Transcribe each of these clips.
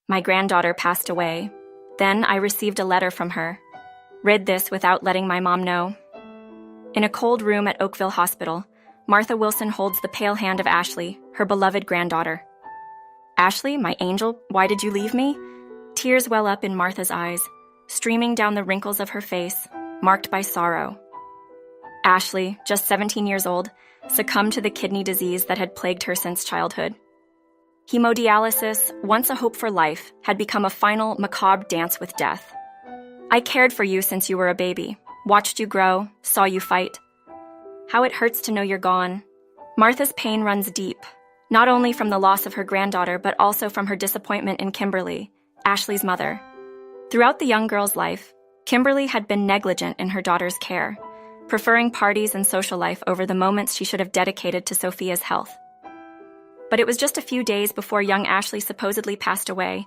My granddaughter passed away. Then I received a letter from her. Read this without letting my mom know. In a cold room at Oakville Hospital, Martha Wilson holds the pale hand of Ashley, her beloved granddaughter. Ashley, my angel, why did you leave me? Tears well up in Martha's eyes, streaming down the wrinkles of her face, marked by sorrow. Ashley, just 17 years old, succumbed to the kidney disease that had plagued her since childhood. Hemodialysis, once a hope for life, had become a final, macabre dance with death. I cared for you since you were a baby, watched you grow, saw you fight. How it hurts to know you're gone. Martha's pain runs deep, not only from the loss of her granddaughter, but also from her disappointment in Kimberly, Ashley's mother. Throughout the young girl's life, Kimberly had been negligent in her daughter's care, preferring parties and social life over the moments she should have dedicated to Sophia's health. But it was just a few days before young Ashley supposedly passed away,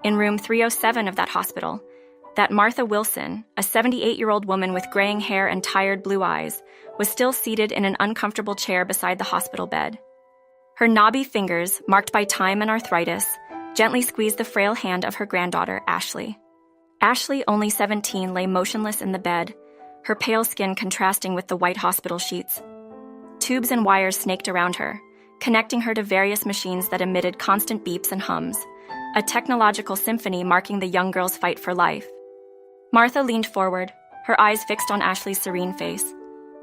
in room 307 of that hospital, that Martha Wilson, a 78-year-old woman with graying hair and tired blue eyes, was still seated in an uncomfortable chair beside the hospital bed. Her knobby fingers, marked by time and arthritis, gently squeezed the frail hand of her granddaughter, Ashley. Ashley, only 17, lay motionless in the bed, her pale skin contrasting with the white hospital sheets. Tubes and wires snaked around her, connecting her to various machines that emitted constant beeps and hums, a technological symphony marking the young girl's fight for life. Martha leaned forward, her eyes fixed on Ashley's serene face.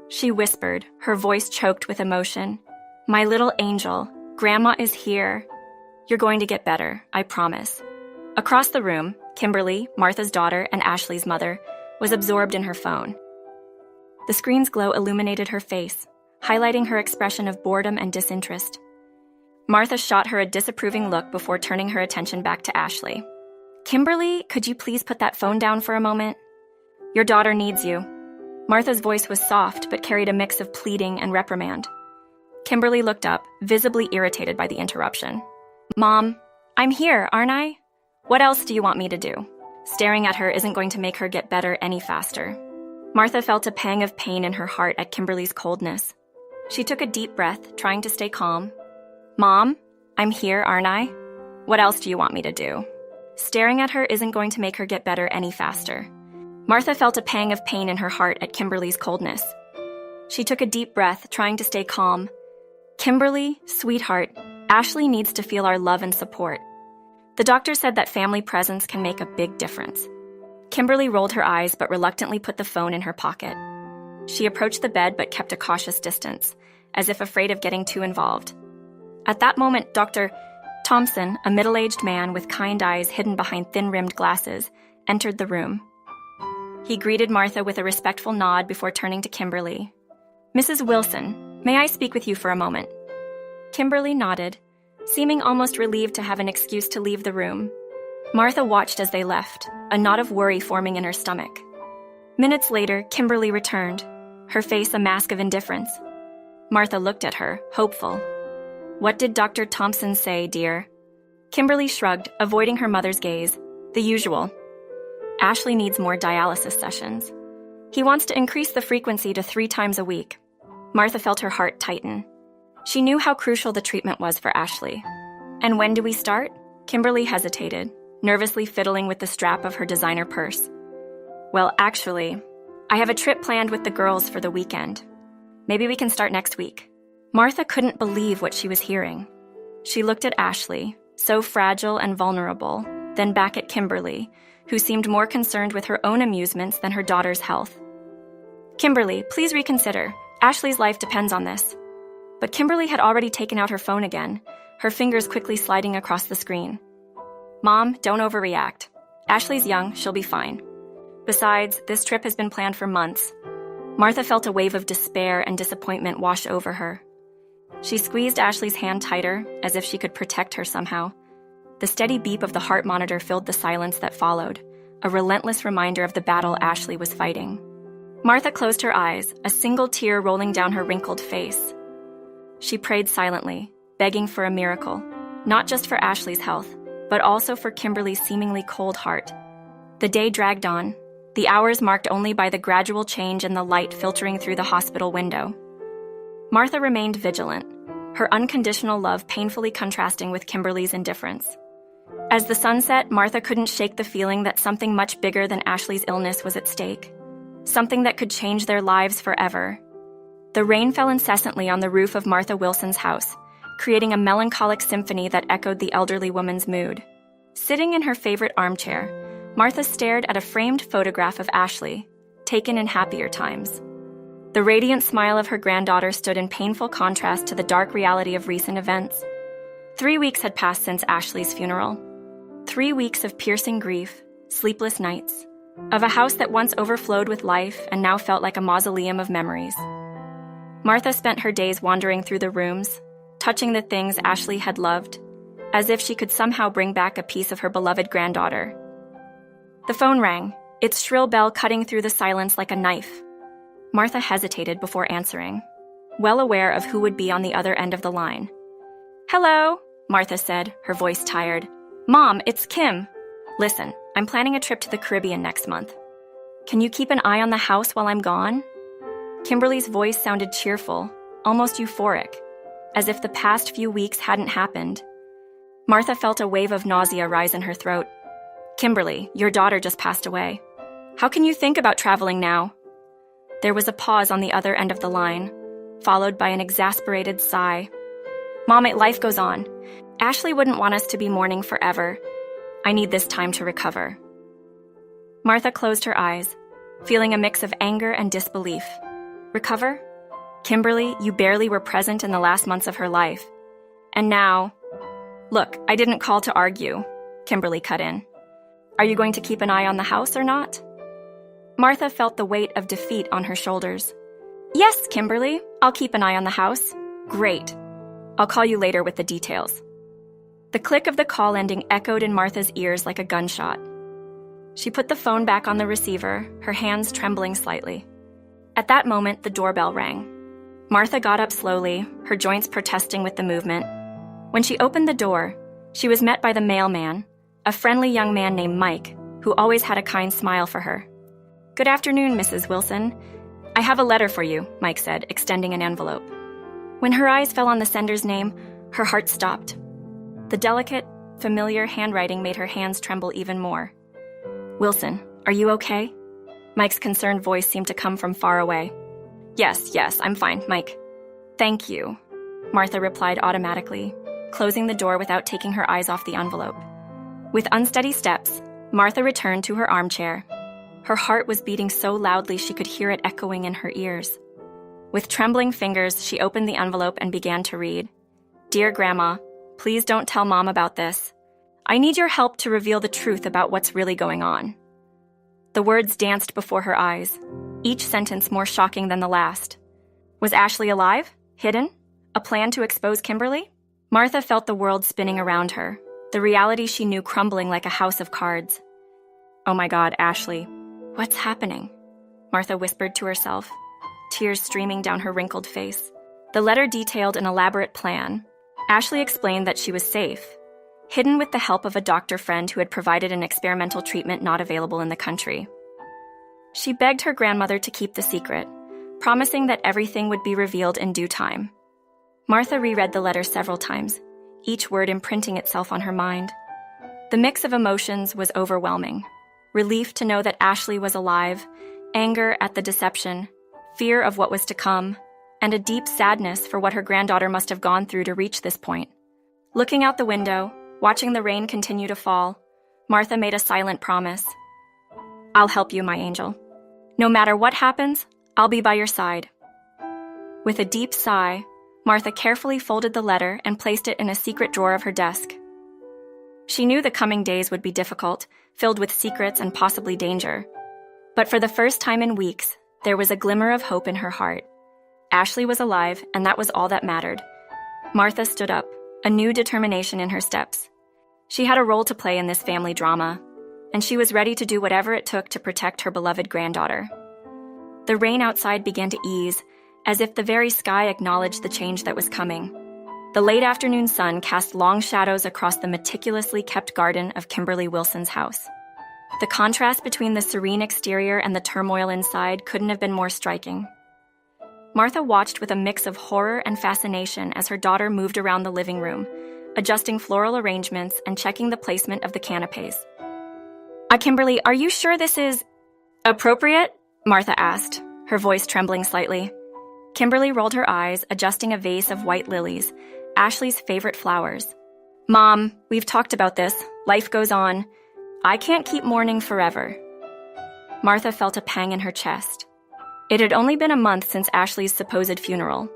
She whispered, her voice choked with emotion, "My little angel, Grandma is here. You're going to get better, I promise." Across the room, Kimberly, Martha's daughter and Ashley's mother, was absorbed in her phone. The screen's glow illuminated her face, highlighting her expression of boredom and disinterest. Martha shot her a disapproving look before turning her attention back to Ashley. "Kimberly, could you please put that phone down for a moment? Your daughter needs you." Martha's voice was soft but carried a mix of pleading and reprimand. Kimberly looked up, visibly irritated by the interruption. "Mom, I'm here, aren't I? What else do you want me to do?" Staring at her isn't going to make her get better any faster. Martha felt a pang of pain in her heart at Kimberly's coldness. She took a deep breath, trying to stay calm. "Mom, I'm here, aren't I? What else do you want me to do?" Staring at her isn't going to make her get better any faster. Martha felt a pang of pain in her heart at Kimberly's coldness. She took a deep breath, trying to stay calm. "Kimberly, sweetheart, Ashley needs to feel our love and support. The doctor said that family presence can make a big difference." Kimberly rolled her eyes but reluctantly put the phone in her pocket. She approached the bed but kept a cautious distance, as if afraid of getting too involved. At that moment, Dr. Thompson, a middle-aged man with kind eyes hidden behind thin-rimmed glasses, entered the room. He greeted Martha with a respectful nod before turning to Kimberly. "Mrs. Wilson, may I speak with you for a moment?" Kimberly nodded, seeming almost relieved to have an excuse to leave the room. Martha watched as they left, a knot of worry forming in her stomach. Minutes later, Kimberly returned, her face a mask of indifference. Martha looked at her, hopeful. "What did Dr. Thompson say, dear?" Kimberly shrugged, avoiding her mother's gaze. "The usual. Ashley needs more dialysis sessions. He wants to increase the frequency to 3 times a week." Martha felt her heart tighten. She knew how crucial the treatment was for Ashley. "And when do we start?" Kimberly hesitated, nervously fiddling with the strap of her designer purse. "Well, actually, I have a trip planned with the girls for the weekend. Maybe we can start next week." Martha couldn't believe what she was hearing. She looked at Ashley, so fragile and vulnerable, then back at Kimberly, who seemed more concerned with her own amusements than her daughter's health. "Kimberly, please reconsider. Ashley's life depends on this." But Kimberly had already taken out her phone again, her fingers quickly sliding across the screen. "Mom, don't overreact. Ashley's young, she'll be fine. Besides, this trip has been planned for months." Martha felt a wave of despair and disappointment wash over her. She squeezed Ashley's hand tighter, as if she could protect her somehow. The steady beep of the heart monitor filled the silence that followed, a relentless reminder of the battle Ashley was fighting. Martha closed her eyes, a single tear rolling down her wrinkled face. She prayed silently, begging for a miracle, not just for Ashley's health, but also for Kimberly's seemingly cold heart. The day dragged on, the hours marked only by the gradual change in the light filtering through the hospital window. Martha remained vigilant, her unconditional love painfully contrasting with Kimberly's indifference. As the sun set, Martha couldn't shake the feeling that something much bigger than Ashley's illness was at stake. Something that could change their lives forever. The rain fell incessantly on the roof of Martha Wilson's house, creating a melancholic symphony that echoed the elderly woman's mood. Sitting in her favorite armchair, Martha stared at a framed photograph of Ashley, taken in happier times. The radiant smile of her granddaughter stood in painful contrast to the dark reality of recent events. 3 weeks had passed since Ashley's funeral. 3 weeks of piercing grief, sleepless nights, of a house that once overflowed with life and now felt like a mausoleum of memories. Martha spent her days wandering through the rooms, touching the things Ashley had loved, as if she could somehow bring back a piece of her beloved granddaughter. The phone rang, its shrill bell cutting through the silence like a knife. Martha hesitated before answering, well aware of who would be on the other end of the line. "Hello," Martha said, her voice tired. "Mom, it's Kim. Listen, I'm planning a trip to the Caribbean next month. Can you keep an eye on the house while I'm gone?" Kimberly's voice sounded cheerful, almost euphoric, as if the past few weeks hadn't happened. Martha felt a wave of nausea rise in her throat. "Kimberly, your daughter just passed away. How can you think about traveling now?" There was a pause on the other end of the line, followed by an exasperated sigh. "Mom, life goes on. Ashley wouldn't want us to be mourning forever. I need this time to recover." Martha closed her eyes, feeling a mix of anger and disbelief. Recover? Kimberly, you barely were present in the last months of her life. And now... Look, I didn't call to argue, Kimberly cut in. Are you going to keep an eye on the house or not? Martha felt the weight of defeat on her shoulders. "Yes, Kimberly, I'll keep an eye on the house." "Great. I'll call you later with the details." The click of the call ending echoed in Martha's ears like a gunshot. She put the phone back on the receiver, her hands trembling slightly. At that moment, the doorbell rang. Martha got up slowly, her joints protesting with the movement. When she opened the door, she was met by the mailman, a friendly young man named Mike, who always had a kind smile for her. "Good afternoon, Mrs. Wilson. I have a letter for you," Mike said, extending an envelope. When her eyes fell on the sender's name, her heart stopped. The delicate, familiar handwriting made her hands tremble even more. "Wilson, are you okay?" Mike's concerned voice seemed to come from far away. Yes, I'm fine, Mike." "Thank you," Martha replied automatically, closing the door without taking her eyes off the envelope. With unsteady steps, Martha returned to her armchair. Her heart was beating so loudly she could hear it echoing in her ears. With trembling fingers, she opened the envelope and began to read. "Dear Grandma, please don't tell Mom about this. I need your help to reveal the truth about what's really going on." The words danced before her eyes, each sentence more shocking than the last. Was Ashley alive? Hidden? A plan to expose Kimberly? Martha felt the world spinning around her, the reality she knew crumbling like a house of cards. "Oh my God, Ashley. What's happening?" Martha whispered to herself, tears streaming down her wrinkled face. The letter detailed an elaborate plan. Ashley explained that she was safe, hidden with the help of a doctor friend who had provided an experimental treatment not available in the country. She begged her grandmother to keep the secret, promising that everything would be revealed in due time. Martha reread the letter several times, each word imprinting itself on her mind. The mix of emotions was overwhelming. Relief to know that Ashley was alive, anger at the deception, fear of what was to come, and a deep sadness for what her granddaughter must have gone through to reach this point. Looking out the window, watching the rain continue to fall, Martha made a silent promise. "I'll help you, my angel. No matter what happens, I'll be by your side." With a deep sigh, Martha carefully folded the letter and placed it in a secret drawer of her desk. She knew the coming days would be difficult, filled with secrets and possibly danger. But for the first time in weeks, there was a glimmer of hope in her heart. Ashley was alive, and that was all that mattered. Martha stood up, a new determination in her steps. She had a role to play in this family drama, and she was ready to do whatever it took to protect her beloved granddaughter. The rain outside began to ease, as if the very sky acknowledged the change that was coming. The late afternoon sun cast long shadows across the meticulously kept garden of Kimberly Wilson's house. The contrast between the serene exterior and the turmoil inside couldn't have been more striking. Martha watched with a mix of horror and fascination as her daughter moved around the living room, adjusting floral arrangements and checking the placement of the canapes. Kimberly, are you sure this is appropriate? Martha asked, her voice trembling slightly. Kimberly rolled her eyes, adjusting a vase of white lilies, Ashley's favorite flowers. Mom, we've talked about this. Life goes on. I can't keep mourning forever. Martha felt a pang in her chest. It had only been a month since Ashley's supposed funeral,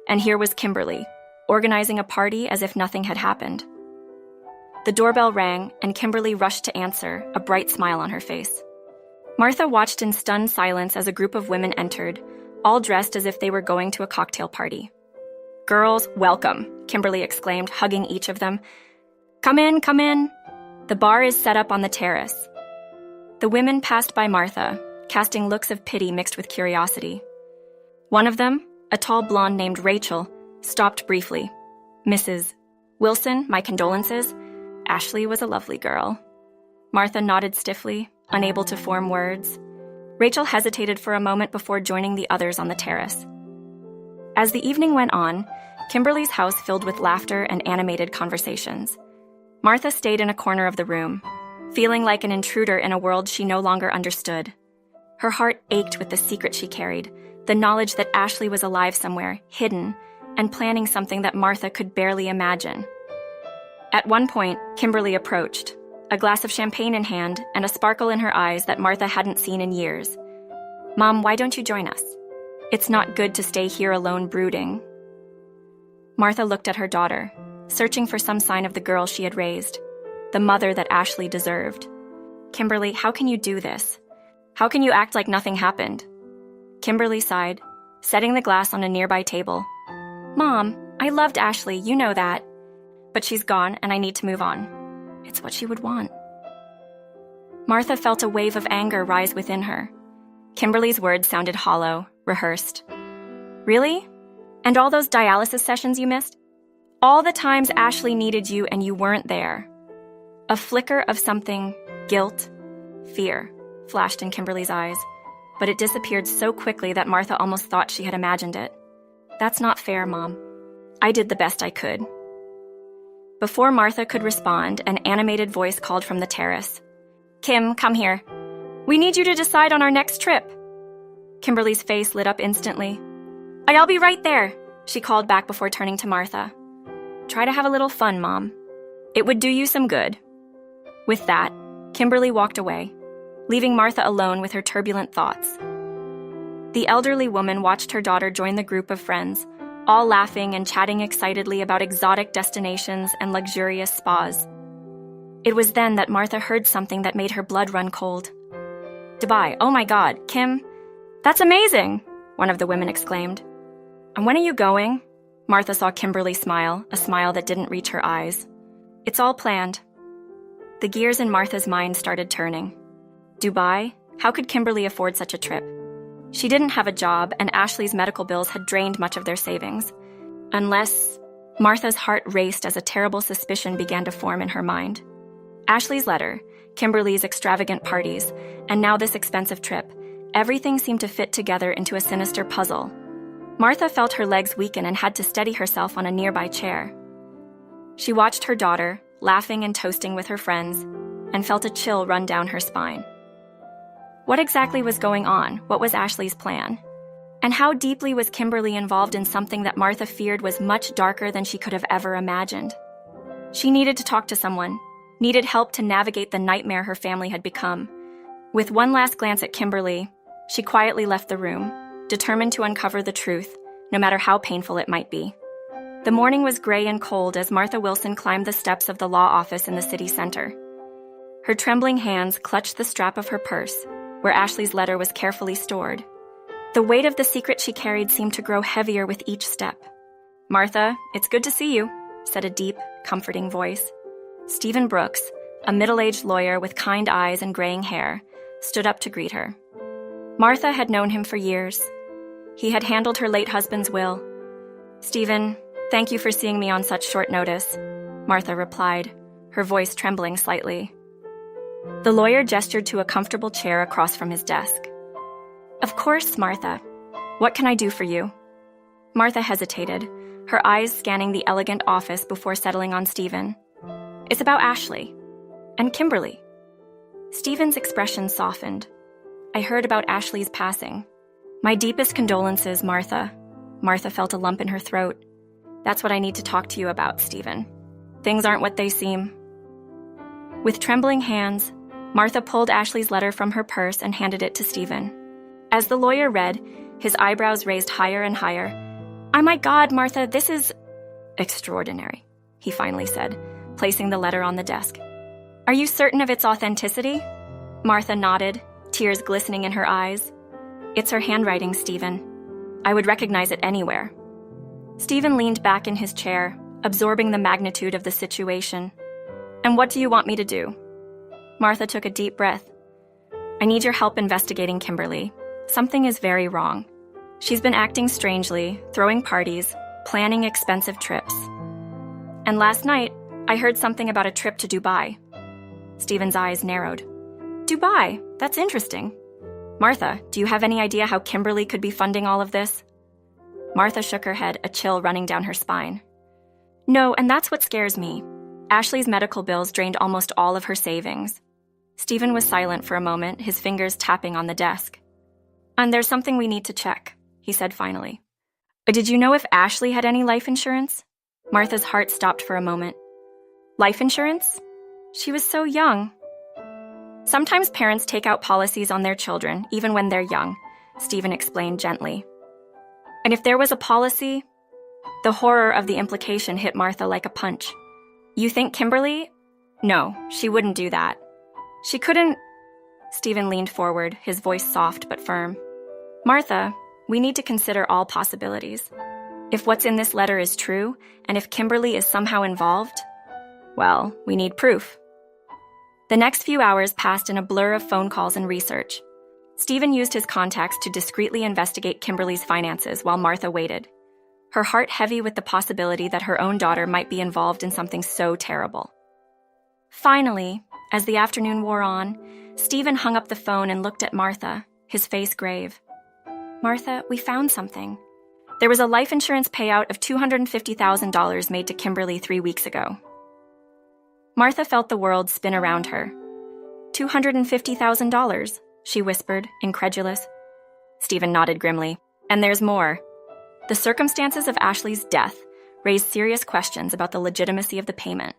and here was Kimberly, organizing a party as if nothing had happened. The doorbell rang, and Kimberly rushed to answer, a bright smile on her face. Martha watched in stunned silence as a group of women entered, all dressed as if they were going to a cocktail party. Girls, welcome, Kimberly exclaimed, hugging each of them. Come in, come in. The bar is set up on the terrace. The women passed by Martha, casting looks of pity mixed with curiosity. One of them, a tall blonde named Rachel, stopped briefly. Mrs. Wilson, my condolences. Ashley was a lovely girl. Martha nodded stiffly, unable to form words. Rachel hesitated for a moment before joining the others on the terrace. As the evening went on, Kimberly's house filled with laughter and animated conversations. Martha stayed in a corner of the room, feeling like an intruder in a world she no longer understood. Her heart ached with the secret she carried, the knowledge that Ashley was alive somewhere, hidden, and planning something that Martha could barely imagine. At one point, Kimberly approached, a glass of champagne in hand and a sparkle in her eyes that Martha hadn't seen in years. Mom, why don't you join us? It's not good to stay here alone brooding. Martha looked at her daughter, searching for some sign of the girl she had raised, the mother that Ashley deserved. Kimberly, how can you do this? How can you act like nothing happened? Kimberly sighed, setting the glass on a nearby table. Mom, I loved Ashley, you know that. But she's gone and I need to move on. It's what she would want. Martha felt a wave of anger rise within her. Kimberly's words sounded hollow, rehearsed. Really? And all those dialysis sessions you missed? All the times Ashley needed you and you weren't there. A flicker of something, guilt, fear, flashed in Kimberly's eyes, but it disappeared so quickly that Martha almost thought she had imagined it. That's not fair, Mom. I did the best I could. Before Martha could respond, an animated voice called from the terrace. Kim, come here. We need you to decide on our next trip. Kimberly's face lit up instantly. I'll be right there, she called back before turning to Martha. Try to have a little fun, Mom. It would do you some good. With that, Kimberly walked away, leaving Martha alone with her turbulent thoughts. The elderly woman watched her daughter join the group of friends, all laughing and chatting excitedly about exotic destinations and luxurious spas. It was then that Martha heard something that made her blood run cold. Dubai, oh my God, Kim, that's amazing, one of the women exclaimed. And when are you going? Martha saw Kimberly smile, a smile that didn't reach her eyes. It's all planned. The gears in Martha's mind started turning. Dubai? How could Kimberly afford such a trip? She didn't have a job, and Ashley's medical bills had drained much of their savings. Unless... Martha's heart raced as a terrible suspicion began to form in her mind. Ashley's letter, Kimberly's extravagant parties, and now this expensive trip, everything seemed to fit together into a sinister puzzle. Martha felt her legs weaken and had to steady herself on a nearby chair. She watched her daughter, laughing and toasting with her friends, and felt a chill run down her spine. What exactly was going on? What was Ashley's plan? And how deeply was Kimberly involved in something that Martha feared was much darker than she could have ever imagined? She needed to talk to someone, needed help to navigate the nightmare her family had become. With one last glance at Kimberly, she quietly left the room, determined to uncover the truth, no matter how painful it might be. The morning was gray and cold as Martha Wilson climbed the steps of the law office in the city center. Her trembling hands clutched the strap of her purse, where Ashley's letter was carefully stored. The weight of the secret she carried seemed to grow heavier with each step. Martha, it's good to see you, said a deep, comforting voice. Stephen Brooks, a middle-aged lawyer with kind eyes and graying hair, stood up to greet her. Martha had known him for years. He had handled her late husband's will. Stephen, thank you for seeing me on such short notice, Martha replied, her voice trembling slightly. The lawyer gestured to a comfortable chair across from his desk. Of course, Martha. What can I do for you? Martha hesitated, her eyes scanning the elegant office before settling on Stephen. "It's about Ashley. And Kimberly." Stephen's expression softened. "I heard about Ashley's passing. My deepest condolences, Martha." Martha felt a lump in her throat. "That's what I need to talk to you about, Stephen. Things aren't what they seem." With trembling hands, Martha pulled Ashley's letter from her purse and handed it to Stephen. As the lawyer read, his eyebrows raised higher and higher. "Oh my God, Martha, this is extraordinary," he finally said, placing the letter on the desk. "Are you certain of its authenticity?" Martha nodded, tears glistening in her eyes. "It's her handwriting, Stephen. I would recognize it anywhere." Stephen leaned back in his chair, absorbing the magnitude of the situation. "And what do you want me to do?" Martha took a deep breath. "I need your help investigating Kimberly. Something is very wrong. She's been acting strangely, throwing parties, planning expensive trips. And last night, I heard something about a trip to Dubai." Stephen's eyes narrowed. "Dubai? That's interesting. Martha, do you have any idea how Kimberly could be funding all of this?" Martha shook her head, a chill running down her spine. "No, and that's what scares me. Ashley's medical bills drained almost all of her savings." Stephen was silent for a moment, his fingers tapping on the desk. "And there's something we need to check," he said finally. "Did you know if Ashley had any life insurance?" Martha's heart stopped for a moment. "Life insurance? She was so young." "Sometimes parents take out policies on their children, even when they're young," Stephen explained gently. "And if there was a policy?" The horror of the implication hit Martha like a punch. "You think Kimberly?" "No, she wouldn't do that. She couldn't." Stephen leaned forward, his voice soft but firm. "Martha, we need to consider all possibilities. If what's in this letter is true, and if Kimberly is somehow involved, well, we need proof." The next few hours passed in a blur of phone calls and research. Stephen used his contacts to discreetly investigate Kimberly's finances while Martha waited, her heart heavy with the possibility that her own daughter might be involved in something so terrible. Finally, as the afternoon wore on, Stephen hung up the phone and looked at Martha, his face grave. "Martha, we found something. There was a life insurance payout of $250,000 made to Kimberly 3 weeks ago." Martha felt the world spin around her. $250,000, she whispered, incredulous. Stephen nodded grimly. "And there's more. The circumstances of Ashley's death raise serious questions about the legitimacy of the payment.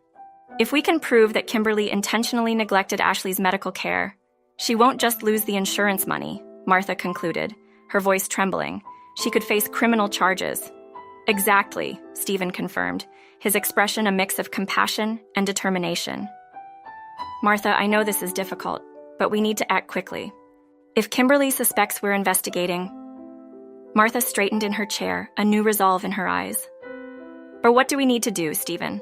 If we can prove that Kimberly intentionally neglected Ashley's medical care, she won't just lose the insurance money," Martha concluded, her voice trembling. "She could face criminal charges." "Exactly," Stephen confirmed, his expression a mix of compassion and determination. "Martha, I know this is difficult, but we need to act quickly. If Kimberly suspects we're investigating..." Martha straightened in her chair, a new resolve in her eyes. "But what do we need to do, Stephen?"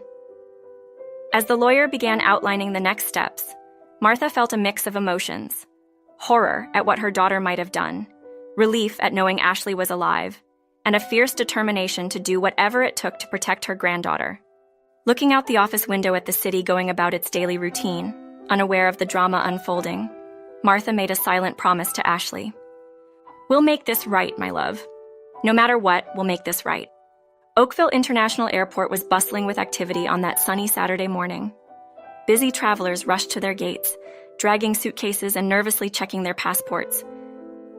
As the lawyer began outlining the next steps, Martha felt a mix of emotions: horror at what her daughter might have done, relief at knowing Ashley was alive, and a fierce determination to do whatever it took to protect her granddaughter. Looking out the office window at the city going about its daily routine, unaware of the drama unfolding, Martha made a silent promise to Ashley. "We'll make this right, my love. No matter what, we'll make this right." Oakville International Airport was bustling with activity on that sunny Saturday morning. Busy travelers rushed to their gates, dragging suitcases and nervously checking their passports.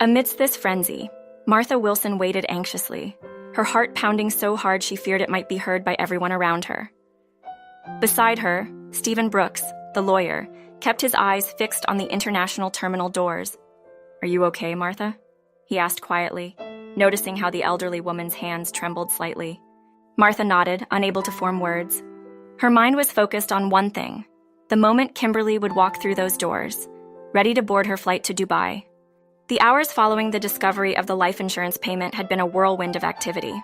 Amidst this frenzy, Martha Wilson waited anxiously, her heart pounding so hard she feared it might be heard by everyone around her. Beside her, Stephen Brooks, the lawyer, kept his eyes fixed on the international terminal doors. "Are you okay, Martha?" he asked quietly, noticing how the elderly woman's hands trembled slightly. Martha nodded, unable to form words. Her mind was focused on one thing: the moment Kimberly would walk through those doors, ready to board her flight to Dubai. The hours following the discovery of the life insurance payment had been a whirlwind of activity.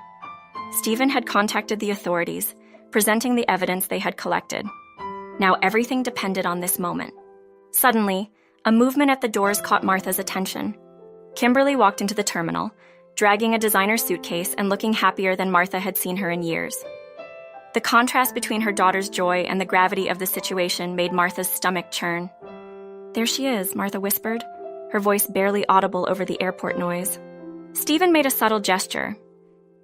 Stephen had contacted the authorities, presenting the evidence they had collected. Now everything depended on this moment. Suddenly, a movement at the doors caught Martha's attention. Kimberly walked into the terminal, dragging a designer suitcase and looking happier than Martha had seen her in years. The contrast between her daughter's joy and the gravity of the situation made Martha's stomach churn. "There she is," Martha whispered, her voice barely audible over the airport noise. Stephen made a subtle gesture.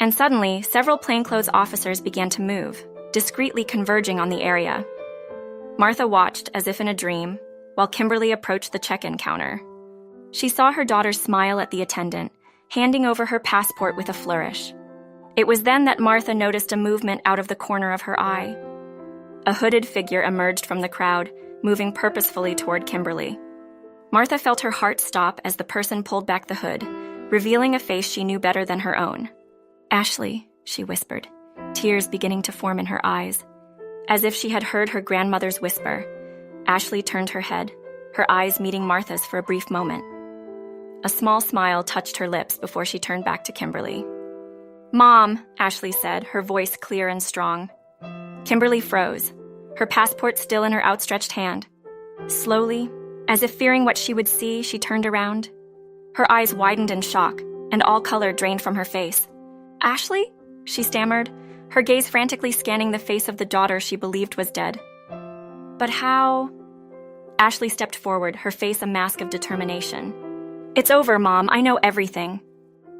And suddenly, several plainclothes officers began to move, discreetly converging on the area. Martha watched as if in a dream, while Kimberly approached the check-in counter. She saw her daughter smile at the attendant, handing over her passport with a flourish. It was then that Martha noticed a movement out of the corner of her eye. A hooded figure emerged from the crowd, moving purposefully toward Kimberly. Martha felt her heart stop as the person pulled back the hood, revealing a face she knew better than her own. "Ashley," she whispered, tears beginning to form in her eyes. As if she had heard her grandmother's whisper, Ashley turned her head, her eyes meeting Martha's for a brief moment. A small smile touched her lips before she turned back to Kimberly. "Mom," Ashley said, her voice clear and strong. Kimberly froze, her passport still in her outstretched hand. Slowly, as if fearing what she would see, she turned around. Her eyes widened in shock, and all color drained from her face. "Ashley?" she stammered, her gaze frantically scanning the face of the daughter she believed was dead. "But how?" Ashley stepped forward, her face a mask of determination. "It's over, Mom. I know everything.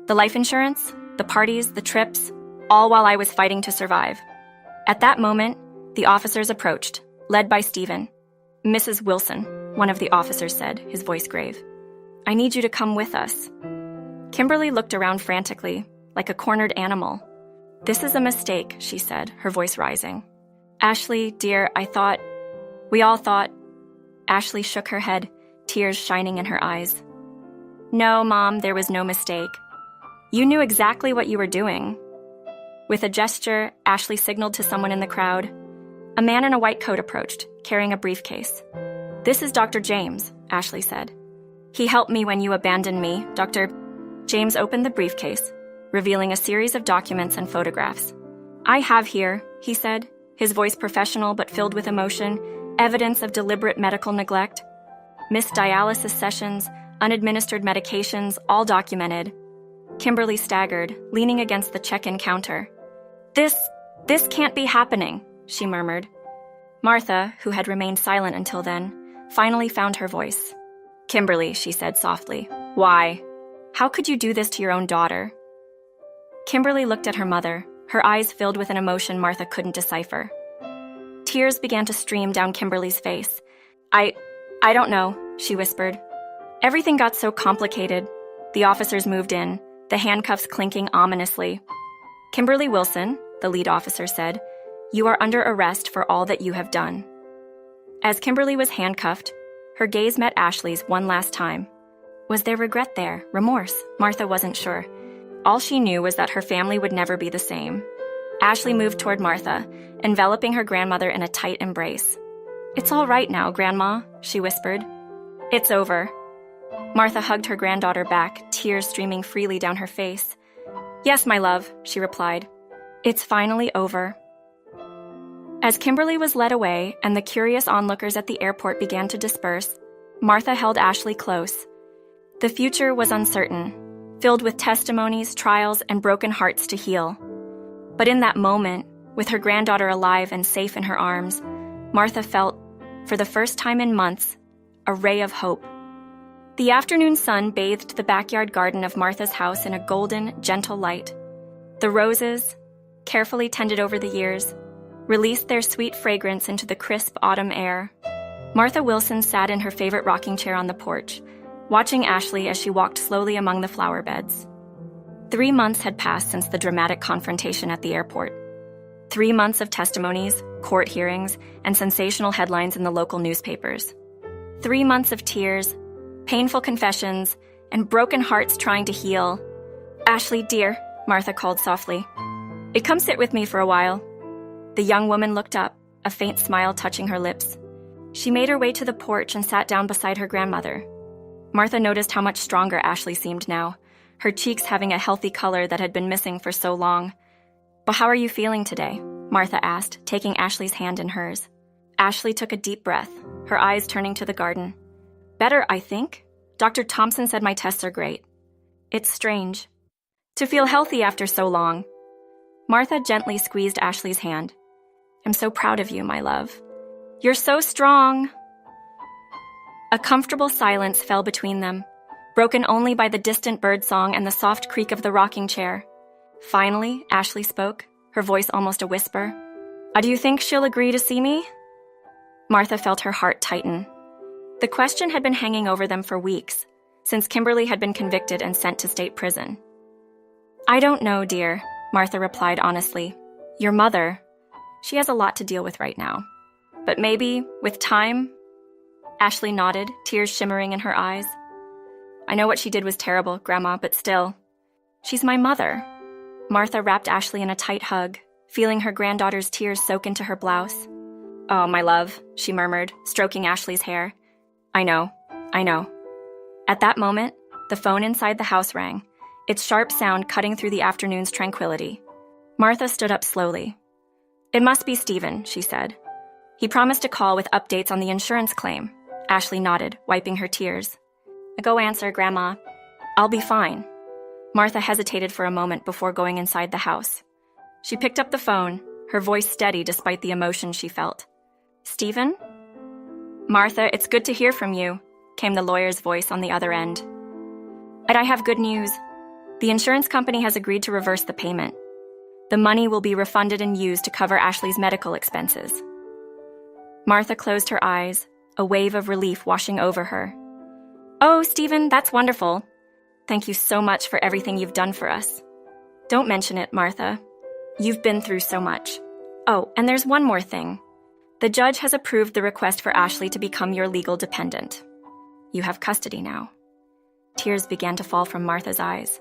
The life insurance, the parties, the trips, all while I was fighting to survive." At that moment, the officers approached, led by Stephen. "Mrs. Wilson," one of the officers said, his voice grave. "I need you to come with us." Kimberly looked around frantically, like a cornered animal. "This is a mistake," she said, her voice rising. "Ashley, dear, we all thought." Ashley shook her head, tears shining in her eyes. "No, Mom, there was no mistake. You knew exactly what you were doing." With a gesture, Ashley signaled to someone in the crowd. A man in a white coat approached, carrying a briefcase. "This is Dr. James," Ashley said. "He helped me when you abandoned me, Dr." James opened the briefcase, revealing a series of documents and photographs. "I have here," he said, his voice professional but filled with emotion, "evidence of deliberate medical neglect. Missed dialysis sessions, unadministered medications, all documented." Kimberly staggered, leaning against the check-in counter. This can't be happening," she murmured. Martha, who had remained silent until then, finally found her voice. "Kimberly," she said softly, "why? How could you do this to your own daughter?" Kimberly looked at her mother, her eyes filled with an emotion Martha couldn't decipher. Tears began to stream down Kimberly's face. I don't know," she whispered. "Everything got so complicated." The officers moved in, the handcuffs clinking ominously. "Kimberly Wilson," the lead officer said, "you are under arrest for all that you have done." As Kimberly was handcuffed, her gaze met Ashley's one last time. Was there regret there, remorse? Martha wasn't sure. All she knew was that her family would never be the same. Ashley moved toward Martha, enveloping her grandmother in a tight embrace. "It's all right now, Grandma," she whispered. "It's over." Martha hugged her granddaughter back, tears streaming freely down her face. "Yes, my love," she replied. "It's finally over." As Kimberly was led away and the curious onlookers at the airport began to disperse, Martha held Ashley close. The future was uncertain, filled with testimonies, trials, and broken hearts to heal. But in that moment, with her granddaughter alive and safe in her arms, Martha felt, for the first time in months, a ray of hope. The afternoon sun bathed the backyard garden of Martha's house in a golden, gentle light. The roses, carefully tended over the years, released their sweet fragrance into the crisp autumn air. Martha Wilson sat in her favorite rocking chair on the porch, watching Ashley as she walked slowly among the flower beds. 3 months had passed since the dramatic confrontation at the airport. 3 months of testimonies, court hearings, and sensational headlines in the local newspapers. 3 months of tears, painful confessions, and broken hearts trying to heal. "Ashley, dear," Martha called softly. "Come sit with me for a while." The young woman looked up, a faint smile touching her lips. She made her way to the porch and sat down beside her grandmother. Martha noticed how much stronger Ashley seemed now, her cheeks having a healthy color that had been missing for so long. "But how are you feeling today?" Martha asked, taking Ashley's hand in hers. Ashley took a deep breath, her eyes turning to the garden. "Better, I think. Dr. Thompson said my tests are great. It's strange to feel healthy after so long." Martha gently squeezed Ashley's hand. "I'm so proud of you, my love. You're so strong." A comfortable silence fell between them, broken only by the distant birdsong and the soft creak of the rocking chair. Finally, Ashley spoke, her voice almost a whisper. Do you think she'll agree to see me? Martha felt her heart tighten. The question had been hanging over them for weeks, since Kimberly had been convicted and sent to state prison. I don't know, dear, Martha replied honestly. Your mother, she has a lot to deal with right now. But maybe, with time... Ashley nodded, tears shimmering in her eyes. I know what she did was terrible, Grandma, but still. She's my mother. Martha wrapped Ashley in a tight hug, feeling her granddaughter's tears soak into her blouse. Oh, my love, she murmured, stroking Ashley's hair. I know. At that moment, the phone inside the house rang, its sharp sound cutting through the afternoon's tranquility. Martha stood up slowly. It must be Stephen, she said. He promised to call with updates on the insurance claim. Ashley nodded, wiping her tears. Go answer, Grandma. I'll be fine. Martha hesitated for a moment before going inside the house. She picked up the phone, her voice steady despite the emotion she felt. Stephen? Martha, it's good to hear from you, came the lawyer's voice on the other end. And I have good news. The insurance company has agreed to reverse the payment. The money will be refunded and used to cover Ashley's medical expenses. Martha closed her eyes, a wave of relief washing over her. Oh, Stephen, that's wonderful. Thank you so much for everything you've done for us. Don't mention it, Martha. You've been through so much. Oh, and there's one more thing. The judge has approved the request for Ashley to become your legal dependent. You have custody now. Tears began to fall from Martha's eyes.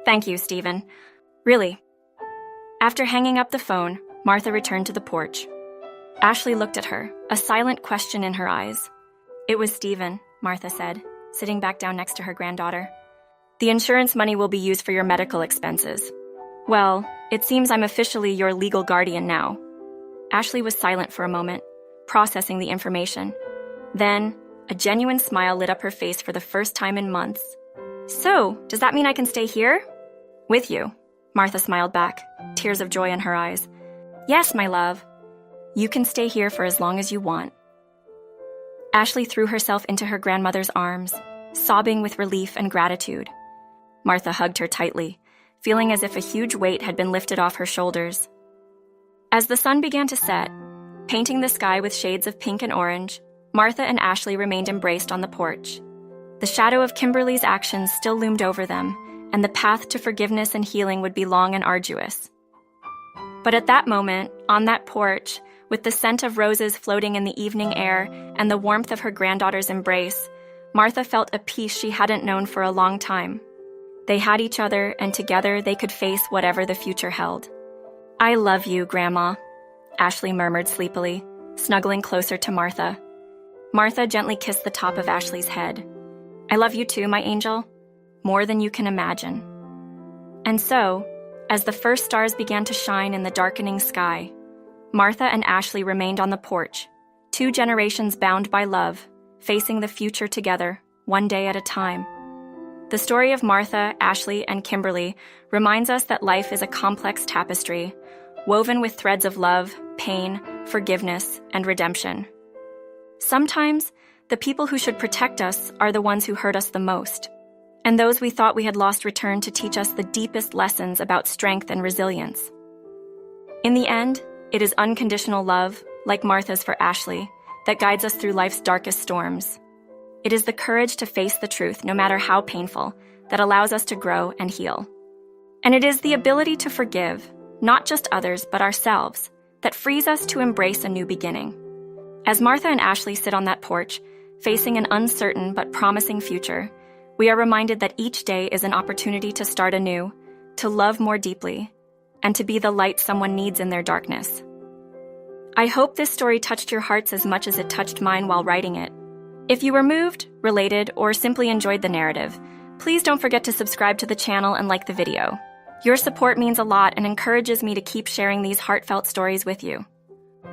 Thank you, Stephen. Really. After hanging up the phone, Martha returned to the porch. Ashley looked at her, a silent question in her eyes. It was Stephen, Martha said, sitting back down next to her granddaughter. The insurance money will be used for your medical expenses. Well, it seems I'm officially your legal guardian now. Ashley was silent for a moment, processing the information. Then, a genuine smile lit up her face for the first time in months. So, does that mean I can stay here? With you, Martha smiled back, tears of joy in her eyes. Yes, my love. You can stay here for as long as you want. Ashley threw herself into her grandmother's arms, sobbing with relief and gratitude. Martha hugged her tightly, feeling as if a huge weight had been lifted off her shoulders. As the sun began to set, painting the sky with shades of pink and orange, Martha and Ashley remained embraced on the porch. The shadow of Kimberly's actions still loomed over them, and the path to forgiveness and healing would be long and arduous. But at that moment, on that porch, with the scent of roses floating in the evening air and the warmth of her granddaughter's embrace, Martha felt a peace she hadn't known for a long time. They had each other, and together they could face whatever the future held. I love you, Grandma, Ashley murmured sleepily, snuggling closer to Martha. Martha gently kissed the top of Ashley's head. I love you too, my angel, more than you can imagine. And so, as the first stars began to shine in the darkening sky, Martha and Ashley remained on the porch, 2 generations bound by love, facing the future together, one day at a time. The story of Martha, Ashley, and Kimberly reminds us that life is a complex tapestry, woven with threads of love, pain, forgiveness, and redemption. Sometimes, the people who should protect us are the ones who hurt us the most, and those we thought we had lost return to teach us the deepest lessons about strength and resilience. In the end, it is unconditional love, like Martha's for Ashley, that guides us through life's darkest storms. It is the courage to face the truth, no matter how painful, that allows us to grow and heal. And it is the ability to forgive, not just others, but ourselves, that frees us to embrace a new beginning. As Martha and Ashley sit on that porch, facing an uncertain but promising future, we are reminded that each day is an opportunity to start anew, to love more deeply, and to be the light someone needs in their darkness. I hope this story touched your hearts as much as it touched mine while writing it. If you were moved, related, or simply enjoyed the narrative, please don't forget to subscribe to the channel and like the video. Your support means a lot and encourages me to keep sharing these heartfelt stories with you.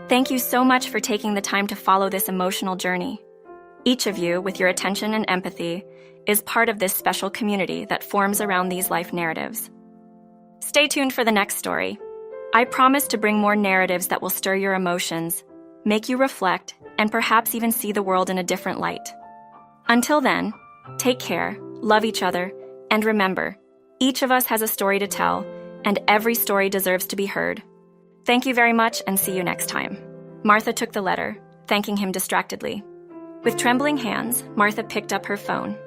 Thank you so much for taking the time to follow this emotional journey. Each of you, with your attention and empathy, is part of this special community that forms around these life narratives. Stay tuned for the next story. I promise to bring more narratives that will stir your emotions, make you reflect, and perhaps even see the world in a different light. Until then, take care, love each other, and remember, each of us has a story to tell, and every story deserves to be heard. Thank you very much, and see you next time." Martha took the letter, thanking him distractedly. With trembling hands, Martha picked up her phone.